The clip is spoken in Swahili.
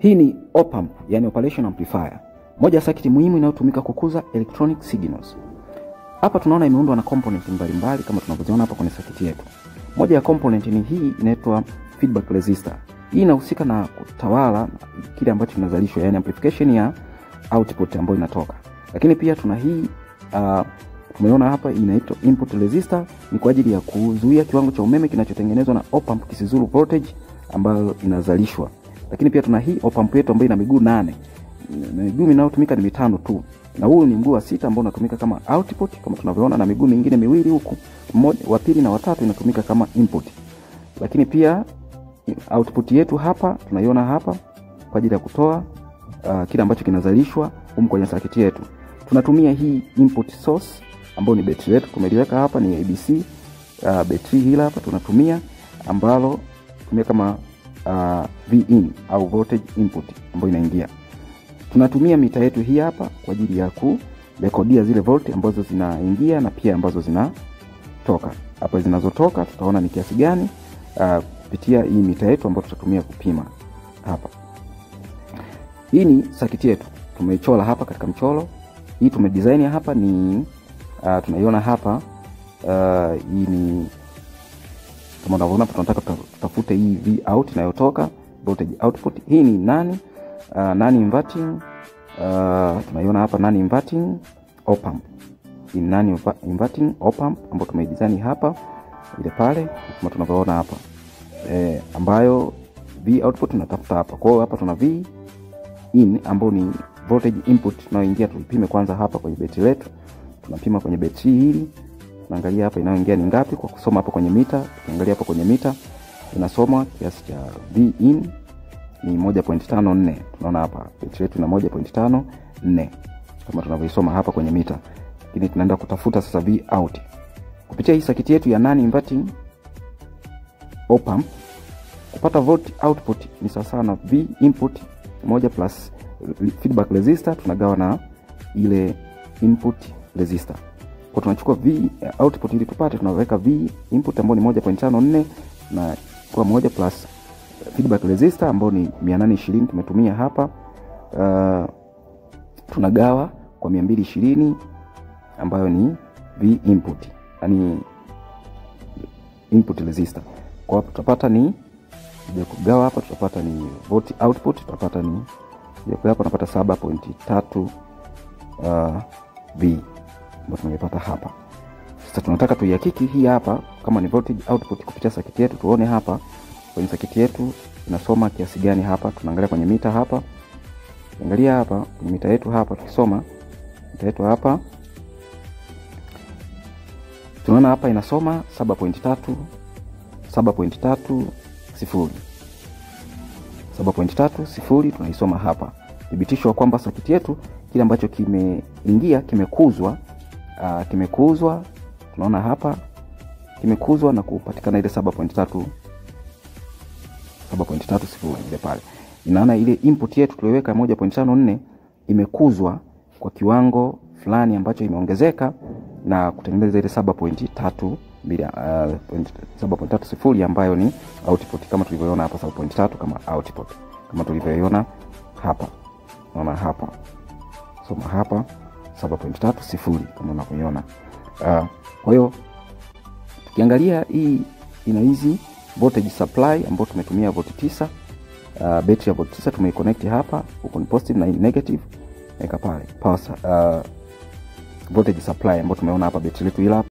Hii ni op amp, yani operation amplifier. Moja ya circuit muhimu inayotumika kukuza electronic signals. Hapa tunaona imeundwa na component mbalimbali kama tunavyoziona hapa kwenye circuit yetu. Moja ya component ni hii inaitwa feedback resistor. Hii inahusika na kutawala kile ambacho kinazalishwa, yani amplification ya output ambayo inatoka. Lakini pia tuna hii tumeona hapa inaitwa input resistor, ni kwa ajili ya kuzuia kiwango cha umeme kinachotengenezwa na op amp kisizuru voltage ambayo inazalishwa. Lakini pia tuna hii op amp yetu ambayo ina miguu 8. Miguu inayotumika ni 5 tu. Na huu ni mguu wa 6 ambao unatumika kama output kama tunavyoona, na miguu mingine miwili huku, mmoja wa pili na wa tatu inatumika kama input. Lakini pia output yetu hapa tunaiona hapa kwa ajili ya kutoa kile ambacho kinazalishwa huko kwenye circuit yetu. Tunatumia hii input source ambayo ni battery yetu, tumeliweka hapa ni ABC battery hili hapa tunatumia, ambalo tumia kama Vin au voltage input ambayo inaingia. Tunatumia mita yetu hii hapa kwa ajili ya kurekodia zile volti ambazo zinaingia na pia ambazo zinatoka. Hapa zinazotoka tutaona ni kiasi gani kupitia hii mita yetu ambayo tutatumia kupima hapa. Hii ni circuit yetu. Tumeichora hapa katika mchoro. Hii tumedesign hapa ni tunaiona hapa hii ni kama unavyoona, tunataka tutafute hii V out inayotoka voltage output. Hii ni non inverting tunaiona hapa non inverting op amp. Hii non inverting op amp ambayo tumeidesign hapa ile pale kama tunavyoona hapa ambayo V output tunatafuta hapa. Kwa hiyo hapa tuna V in ambayo ni voltage input tunayoingia, tupime kwanza hapa kwenye betri letu. Tunapima kwenye betri hili, tunaangalia hapa inayoingia ni ngapi kwa kusoma hapa kwenye mita. Tukiangalia hapa kwenye mita inasoma kiasi cha V in ni 1.54. Tunaona hapa betri yetu ina 1.54 kama tunavyoisoma hapa kwenye mita. Lakini tunaenda kutafuta sasa V out kupitia hii circuit yetu ya non inverting op amp. Kupata volt output ni sawa na V input 1 plus feedback resistor tunagawa na ile input resistor. Kwa tunachukua V output ili tupate, tunaweka V input ambayo ni 1.54 na kwa 1 plus feedback resistor ambayo ni 820 tumetumia hapa. Tunagawa kwa 220 ambayo ni V input, yani input resistor. Kwa hapo tutapata ni kugawa hapa tutapata ni volt output, tutapata ni hapa tunapata 7.3 V ambayo tumepata hapa. Sasa tunataka tuihakiki hii hapa kama ni voltage output kupitia circuit yetu. Tuone hapa kwenye circuit yetu inasoma kiasi gani hapa. Tunaangalia kwenye mita hapa. Angalia hapa kwenye mita yetu hapa, tukisoma mita yetu hapa tunaona hapa inasoma 7.30 7.30 tunaisoma hapa. Thibitisho kwamba circuit yetu kile ambacho kimeingia kimekuzwa tunaona hapa kimekuzwa na kupatikana ile 7.30 ile pale. Inaona ile input yetu tuliweka 1.54 imekuzwa kwa kiwango fulani ambacho imeongezeka na kutengeneza ile 7.30 ambayo ni output kama tulivyoona hapa 7.3 kama output kama tulivyoiona hapa. Unaona hapa. Soma hapa 7.30 kama unavyoiona. Kwa hiyo tukiangalia hii ina hizi voltage supply ambayo tumetumia volt 9. Battery ya volt 9 tumeconnect hapa, huko ni positive na negative. Weka pale power voltage supply ambayo tumeona hapa battery letu hili hapa